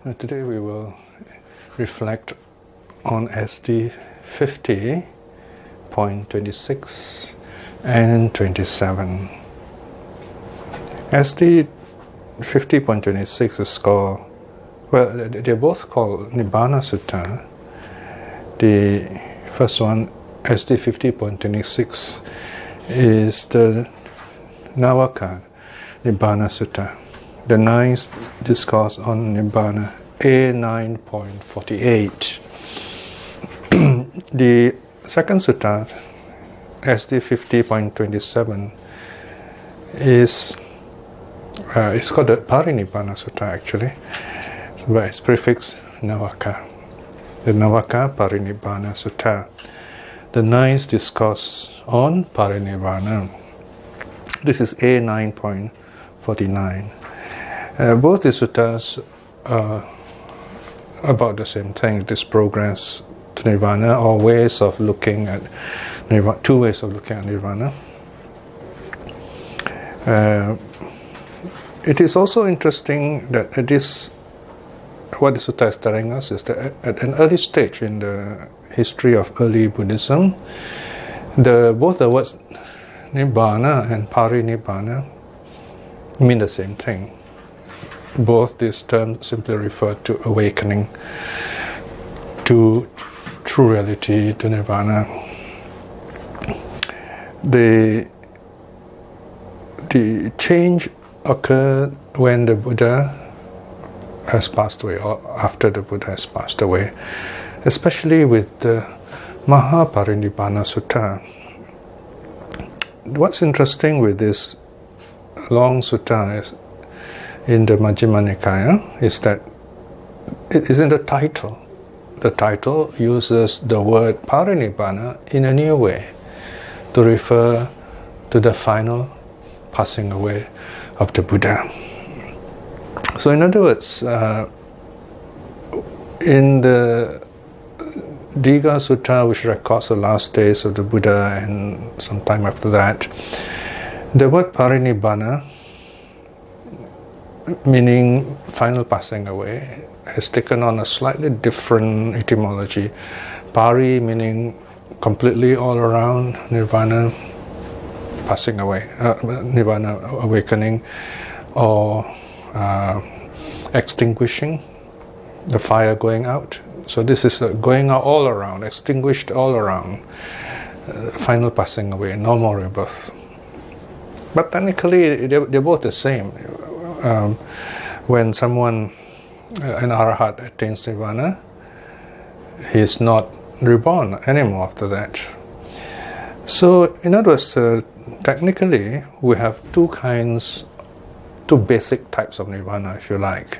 Today we will reflect on SD 50.26 and 27. SD 50.26 is called, well, they're both called Nibbana Sutta. The first one, SD 50.26, is the Navaka Nibbana Sutta, the ninth discourse on Nibbana, A9.48. The second sutta, SD 50.27, is it's called the Parinibbana Sutta actually, by its prefix Navaka. The Navaka Parinibbana Sutta, the ninth discourse on Parinibbana. This is A9.49. Both the suttas are about the same thing, this progress to nirvana, or ways of looking at nirvana, two ways of looking at nirvana. It is also interesting that what the sutta is telling us is that at an early stage in the history of early Buddhism, both the words nibbana and parinibbana mean the same thing. Both these terms simply refer to awakening to true reality, to nirvana. The change occurred when the Buddha has passed away, or after the Buddha has passed away, especially with the Mahaparinibbana Sutta. What's interesting with this long sutta is, in the Majjhima Nikaya, is that it is in the title. The title uses the word parinibbana in a new way to refer to the final passing away of the Buddha. So in other words, in the Digha Sutta, which records the last days of the Buddha and some time after that, the word parinibbana, meaning final passing away, has taken on a slightly different etymology. Pari meaning completely all around, nirvana, passing away, nirvana, awakening, or extinguishing, the fire going out. So this is going out all around, extinguished all around, final passing away, no more rebirth. But technically they're both the same. When someone, an arahat, attains nirvana, he is not reborn anymore after that. So in other words, technically we have two basic types of nirvana, if you like.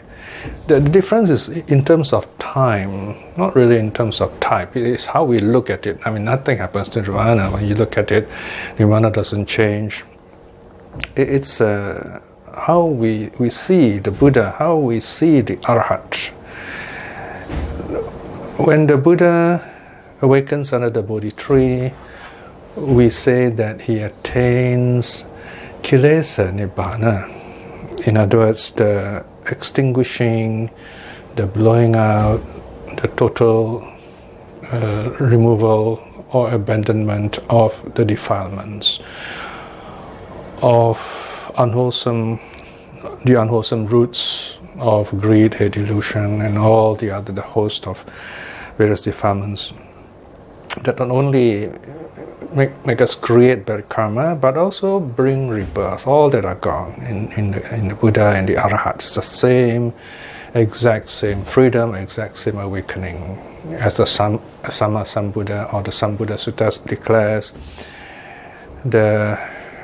The difference is in terms of time, not really in terms of type. It is how we look at it. I mean, nothing happens to nirvana. When you look at it, nirvana doesn't change. It's how we see the Buddha, how we see the Arhat. When the Buddha awakens under the Bodhi tree, we say that he attains Kilesa Nibbana. In other words, the extinguishing, the blowing out, the total removal or abandonment of the defilements, of the unwholesome roots of greed, hate, delusion, and all the host of various defilements that not only make us create bad karma, but also bring rebirth. All that are gone in the Buddha and the Arahats. It's the exact same freedom, exact same awakening as the Sama Sambuddha or the Sambuddha Sutta declares. The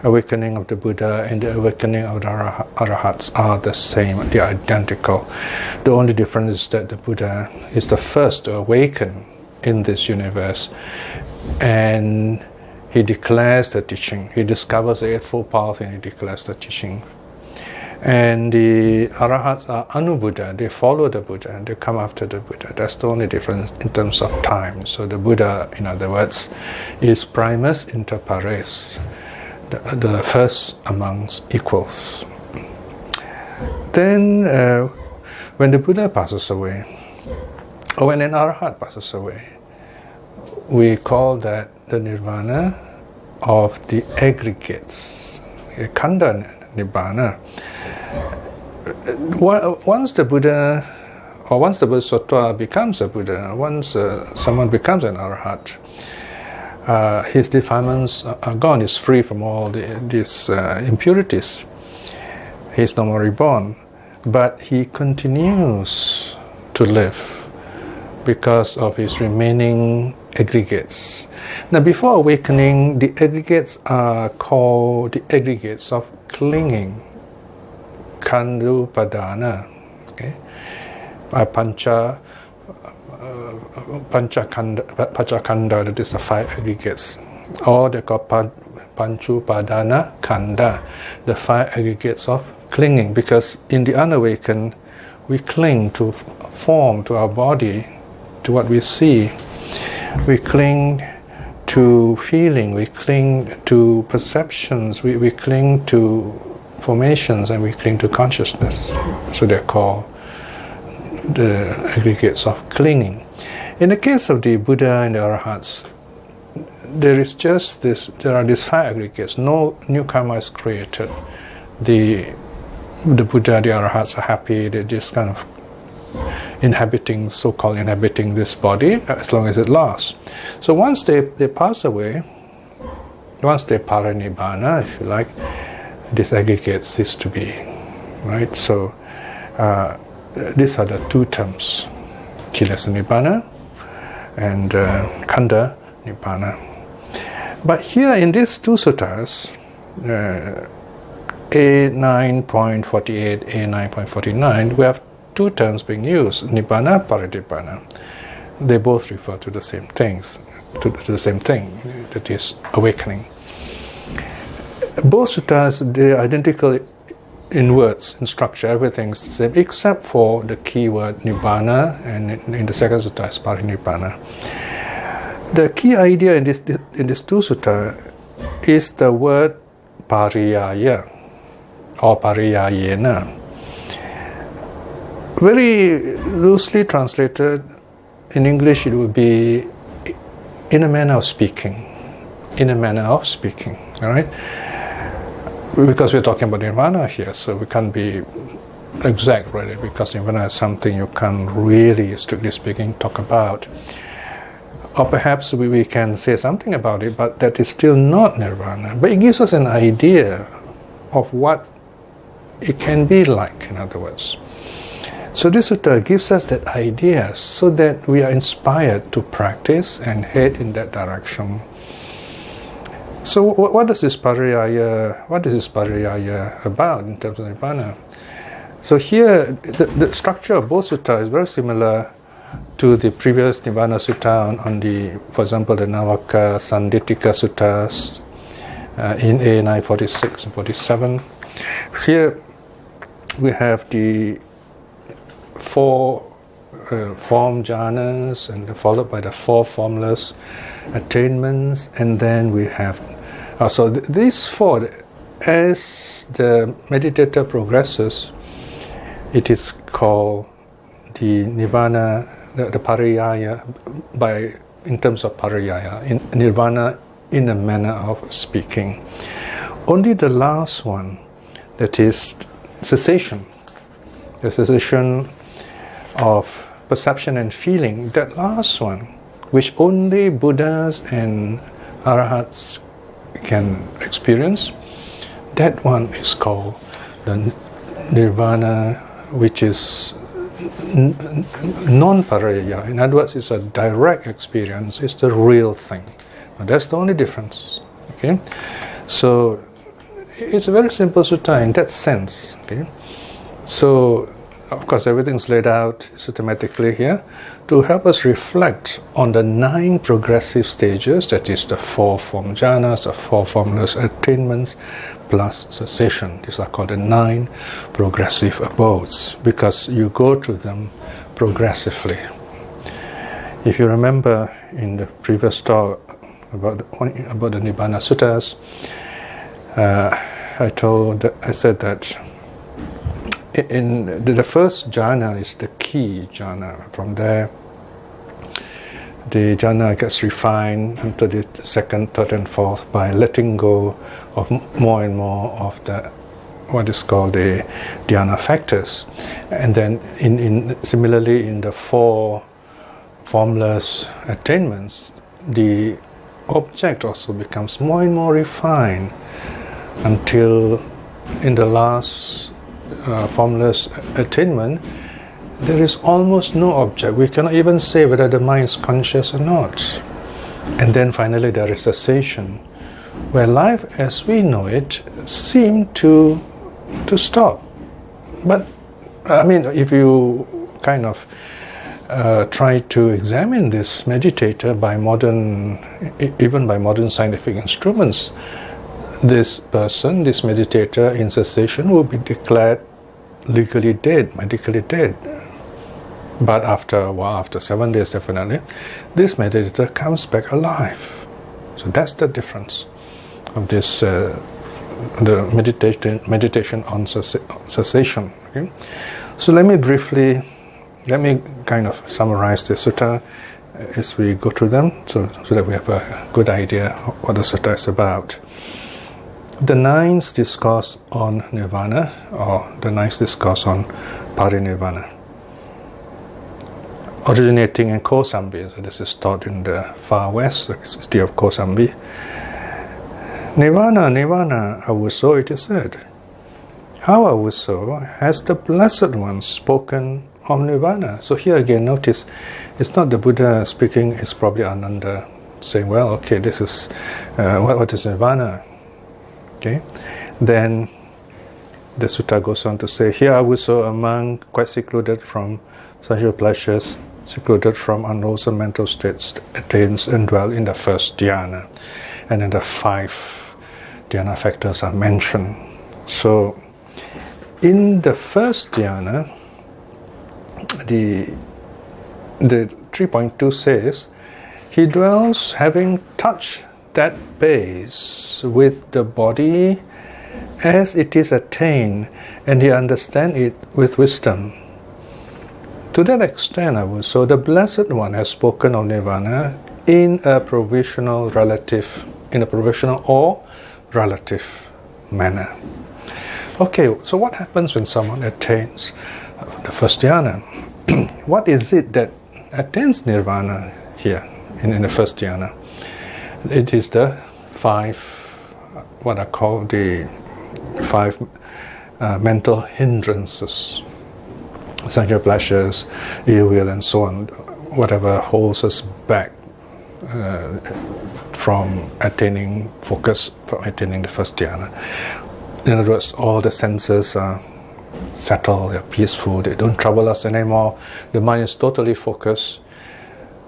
awakening of the Buddha and the awakening of the Arahats are the same, they are identical. The only difference is that the Buddha is the first to awaken in this universe, and he declares the teaching. He discovers the Eightfold Path and he declares the teaching. And the Arahats are Anubuddha, they follow the Buddha and they come after the Buddha. That's the only difference in terms of time. So the Buddha, in other words, is primus inter pares, the first amongst equals. Then When the Buddha passes away, or when an Arhat passes away, we call that the nirvana of the aggregates, Khanda Nibbana. Once the Buddha, or once the Bodhisattva becomes a Buddha, once someone becomes an Arhat, his defilements are gone. He's free from all these impurities. He's no more reborn, but he continues to live because of his remaining aggregates. Now, before awakening, the aggregates are called the aggregates of clinging, Kandupadana. Okay? Panchakanda, that is the 5 aggregates. Or they call Panchupadana Kanda, the 5 aggregates of clinging, because in the unawakened, we cling to form, to our body, to what we see. We cling to feeling, we cling to perceptions, we cling to formations, and we cling to consciousness. So they're called the aggregates of clinging. In the case of the Buddha and the Arhats, there are these 5 aggregates. No new karma is created. The Buddha, the Arhats are happy. They're just kind of so-called inhabiting this body as long as it lasts. So once they pass away, once they parinibbana, if you like, this aggregate cease to be. Right? So these are the 2 terms, Kilesa Nibbana and Khanda Nibbana. But here in these 2 suttas, A9.48, A9.49, we have 2 terms being used, Nibbana, Parinibbana. They both refer to the same things, to the same thing, that is awakening. Both suttas, they are identical in words, in structure, everything's the same, except for the key word Nibbana, and in the second sutta is Parinibbana. The key idea in this 2 sutta is the word pariyaya or pariyayena. Very loosely translated, in English it would be in a manner of speaking. In a manner of speaking, all right? Because we're talking about nirvana here, so we can't be exact, really, because nirvana is something you can't really, strictly speaking, talk about. Or perhaps we can say something about it, but that is still not nirvana. But it gives us an idea of what it can be like, in other words. So this sutta gives us that idea so that we are inspired to practice and head in that direction. So what is this pariyaya about in terms of nirvana? So here the structure of both sutta is very similar to the previous Nibbana Sutta on the, for example, the Navaka Sandittika Suttas in A946 and 47. Here we have the 4 form jhanas, and followed by the 4 formless attainments, and then we have these 4, as the meditator progresses, it is called the nirvana, the pariyaya, in terms of pariyaya, in nirvana in a manner of speaking. Only the last one, that is cessation, the cessation of perception and feeling, that last one, which only Buddhas and Arahats can experience, that one is called the nirvana, which is non-paraya. In other words, it's a direct experience, it's the real thing. Now, that's the only difference. Okay, so it's a very simple sutta in that sense. Okay, so of course everything's laid out systematically here to help us reflect on the 9 progressive stages, that is the 4 form jhanas, the 4 formless attainments, plus cessation. These are called the 9 progressive abodes, because you go through them progressively. If you remember in the previous talk about the Nibbana Suttas, I said that in the first jhana is the key jhana. From there, the jhana gets refined into the second, third, and fourth by letting go of more and more of the what is called the dhyana factors, and then similarly in the four formless attainments, the object also becomes more and more refined until in the last formless attainment there is almost no object. We cannot even say whether the mind is conscious or not. And then finally there is cessation, where life as we know it seemed to stop. But I mean, if you kind of try to examine this meditator by even by modern scientific instruments, this person, this meditator in cessation will be declared legally dead, medically dead. But after a while, after 7 days definitely, this meditator comes back alive. So that's the difference of this, the meditation on cessation. Okay? So let me kind of summarize the sutta as we go through them, so that we have a good idea what the sutta is about. The ninth discourse on nirvana, or the ninth discourse on parinirvana, originating in Kosambi. So this is taught in the far west, the city of Kosambi. Nirvana, Avuso, it is said. How, Avuso, has the Blessed One spoken of nirvana? So here again, notice, it's not the Buddha speaking, it's probably Ananda saying, well, okay, this is, what is nirvana? Okay, then the sutta goes on to say, here Avuso, among quite secluded from sensual pleasures, secluded from unwholesome mental states, attains and dwell in the first dhyana, and then the 5 dhyana factors are mentioned. So in the first dhyana, the 3.2 says, he dwells having touched that base with the body as it is attained, and he understands it with wisdom. To that extent, so the Blessed One has spoken of nirvana in a provisional or relative manner. Okay, so what happens when someone attains the first dhyana? What is it that attains nirvana here in the first dhyana? It is the 5, what I call the 5 mental hindrances, sensual pleasures, ill will, and so on, whatever holds us back from attaining focus, from attaining the first dhyana. In other words, all the senses are settled, they're peaceful, they don't trouble us anymore, the mind is totally focused.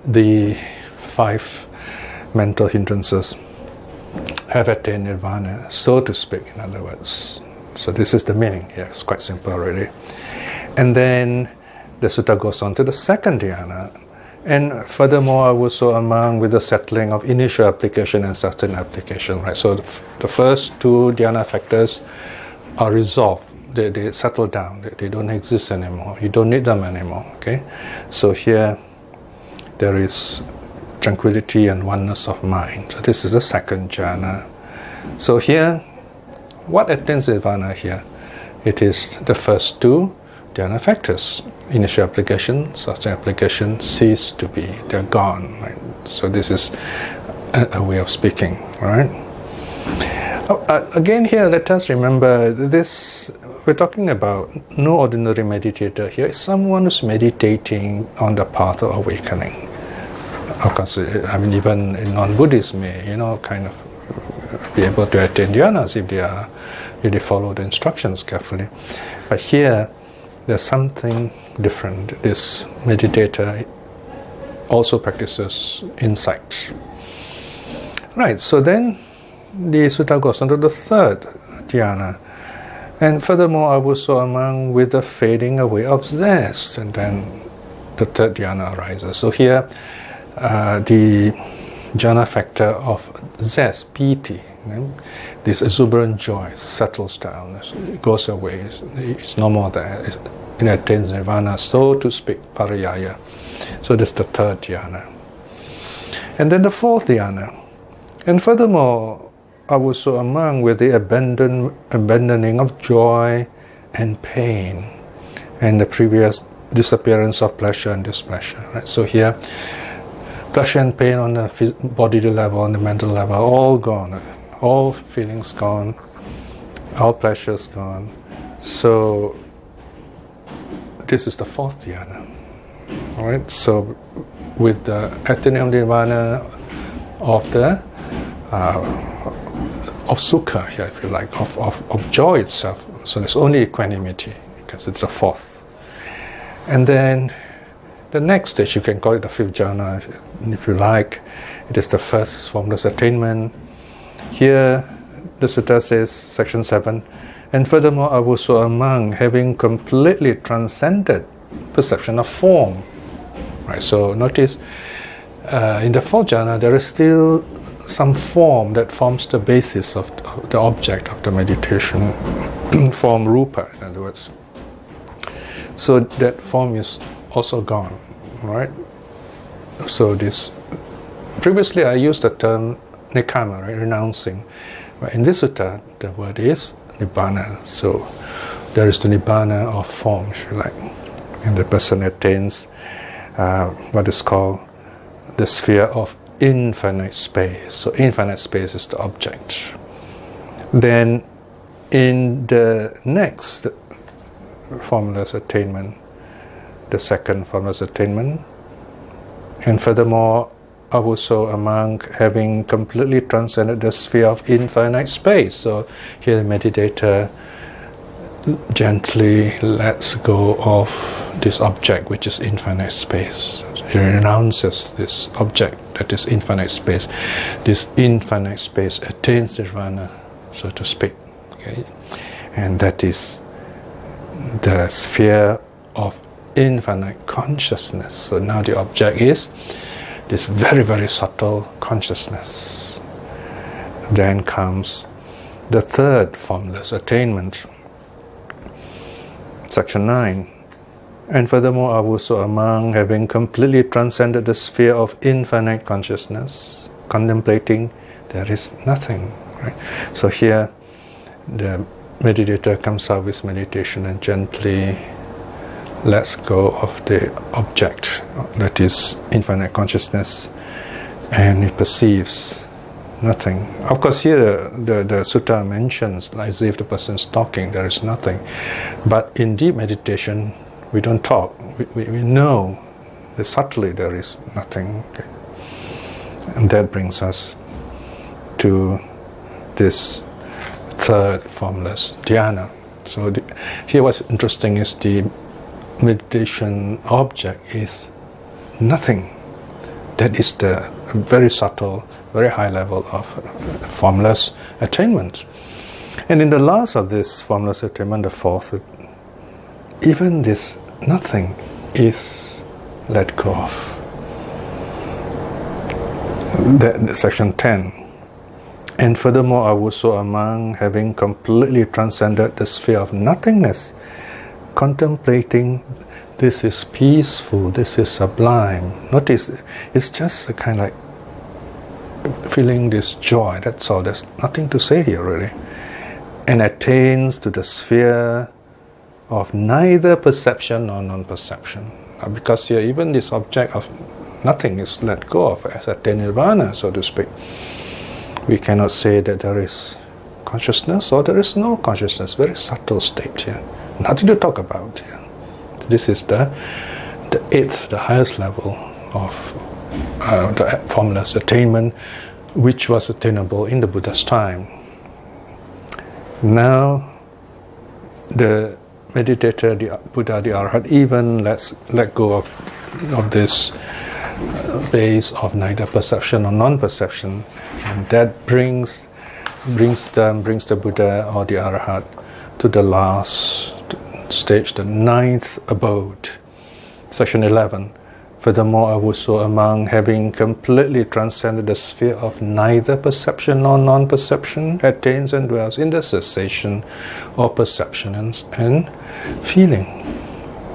The 5 mental hindrances have attained nirvana, so to speak, in other words. So this is the meaning here. It's quite simple already. And then the sutta goes on to the second dhyana. And furthermore, also among with the settling of initial application and sustained application, right? So the first 2 dhyana factors are resolved. They settle down. They don't exist anymore. You don't need them anymore. Okay. So here there is tranquility and oneness of mind. So this is the second jhana. So here, what attains nirvana here? It is the first 2 dhyana factors. Initial application, sustained application cease to be. They're gone. Right? So this is a way of speaking. Right? Again here, let us remember this. We're talking about no ordinary meditator here. It's someone who's meditating on the path of awakening. Of course, I mean, even in non-Buddhists may, kind of be able to attain dhyanas if they follow the instructions carefully. But here, there's something different. This meditator also practices insight. Right, so then the sutta goes on to the third dhyana. And furthermore, also among with the fading away of zest, and then the third dhyana arises. So here, the jhana factor of zest, piti, This exuberant joy settles down, it goes away, it's no more there. It attains nirvana, so to speak, pariyaya. So this is the third dhyana. And then the fourth dhyana. And furthermore, also among with the abandoning of joy and pain, and the previous disappearance of pleasure and displeasure. Right? So here, pleasure and pain on the bodily level, on the mental level, all gone. All feelings gone, all pleasures gone. So this is the fourth dhyana. All right. So with the attaining nirvana of the of sukha here, if you like, of joy itself. So there's only equanimity because it's the fourth. And then the next stage, you can call it the fifth jhana if you like. It is the first formless attainment. Here, the sutta says, section 7, and furthermore, also among having completely transcended perception of form. Right. So notice, in the fourth jhana, there is still some form that forms the basis of the object of the meditation, form rupa, in other words. So that form is also gone, right? So this, previously I used the term nekama, right, renouncing. But in this sutta, the word is nibbana. So there is the nibbana of form, if you like. And the person attains what is called the sphere of infinite space. So infinite space is the object. Then in the next formless attainment, the second formless attainment, and furthermore, also among having completely transcended the sphere of infinite space. So here the meditator gently lets go of this object which is infinite space. He renounces this object that is infinite space. This infinite space attains nirvana, so to speak. Okay? And that is the sphere of infinite consciousness. So now the object is this very, very subtle consciousness. Then comes the third formless attainment, section 9. And furthermore, also among having completely transcended the sphere of infinite consciousness, contemplating there is nothing. Right? So here, the meditator comes out with meditation and gently lets go of the object, that is infinite consciousness, and he perceives nothing. Of course, here the sutta mentions as if the person is talking, there is nothing. But in deep meditation, we don't talk. We know that subtly there is nothing. Okay. And that brings us to this third formless dhyana. So here what's interesting is the meditation object is nothing. That is the very subtle, very high level of formless attainment. And in the last of this formless attainment, the fourth, even this nothing is let go of. Section 10. And furthermore, also among having completely transcended the sphere of nothingness, contemplating this is peaceful, this is sublime. Notice, it's just a kind of like feeling this joy, that's all. There's nothing to say here really. And attains to the sphere of neither perception nor non-perception. Because here even this object of nothing is let go of as attained nirvana, so to speak. We cannot say that there is consciousness or there is no consciousness. Very subtle state here. Nothing to talk about here. This is the eighth, the highest level of the formless attainment, which was attainable in the Buddha's time. Now, the meditator, the Buddha, the Arhat, even let go of this base of neither perception or non-perception, and that brings the Buddha or the Arhat to the last stage, the ninth abode, section 11, Furthermore, avuso among having completely transcended the sphere of neither perception nor non-perception, attains and dwells in the cessation of perception and feeling.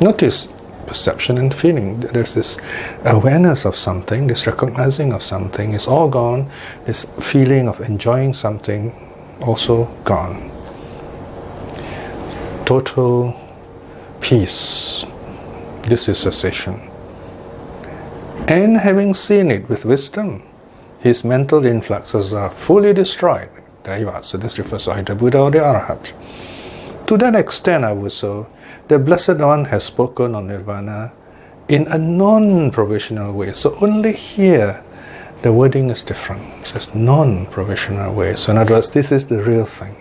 Notice perception and feeling. There's this awareness of something, this recognizing of something is all gone. This feeling of enjoying something also gone. Total peace. This is cessation. And having seen it with wisdom, his mental influxes are fully destroyed. There you are. So this refers to either Buddha or the Arhat. To that extent, avuso, the Blessed One has spoken on nirvana in a non-provisional way. So only here the wording is different. It says non-provisional way. So in other words, this is the real thing.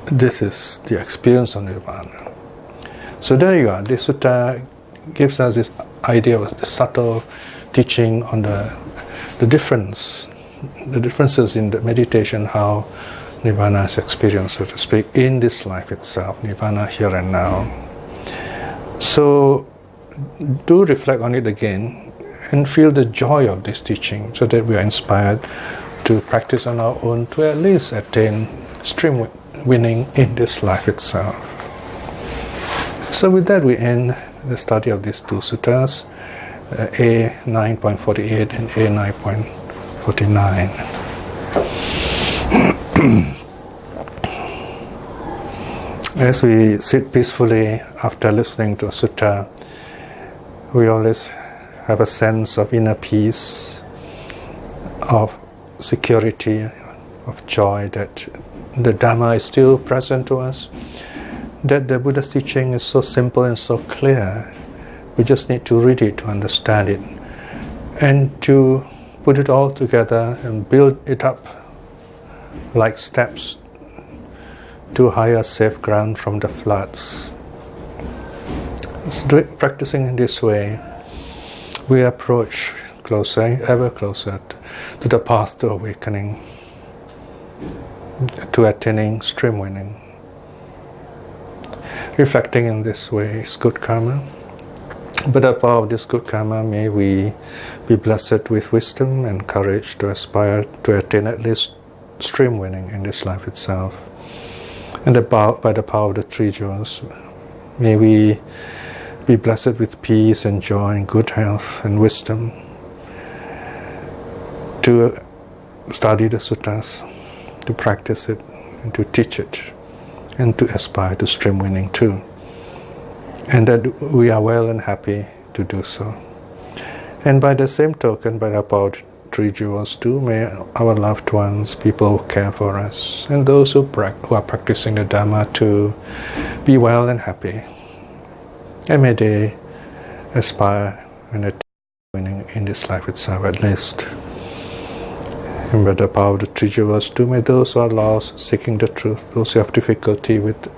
This is the experience of nirvana. So there you are. This sutta gives us this idea of the subtle teaching on the differences in the meditation, how nirvana is experienced, so to speak, in this life itself, nirvana here and now. So do reflect on it again and feel the joy of this teaching, so that we are inspired to practice on our own to at least attain stream winning in this life itself. So with that we end the study of these two suttas, A 9.48 and A 9.49. As we sit peacefully after listening to a sutta, we always have a sense of inner peace, of security, of joy that the Dhamma is still present to us, that the Buddha's teaching is so simple and so clear. We just need to read it to understand it, and to put it all together and build it up like steps to higher safe ground from the floods. So practicing in this way, we approach closer, ever closer to the path to awakening, to attaining stream winning. Reflecting in this way is good karma. But above this good karma, may we be blessed with wisdom and courage to aspire to attain at least stream winning in this life itself. And by the power of the three jewels, may we be blessed with peace and joy and good health and wisdom to study the suttas, to practice it, and to teach it, and to aspire to stream winning too. And that we are well and happy to do so. And by the same token, by the power of three jewels too, may our loved ones, people who care for us, and those who are practicing the Dhamma to be well and happy. And may they aspire and attain winning in this life itself at least. And by the power of the three jewels too, may those who are lost, seeking the truth, those who have difficulty with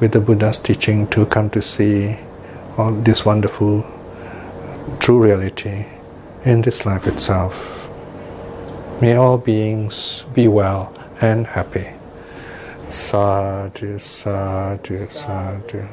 the Buddha's teaching, to come to see all this wonderful true reality in this life itself. May all beings be well and happy. Sadhu, sadhu, sadhu.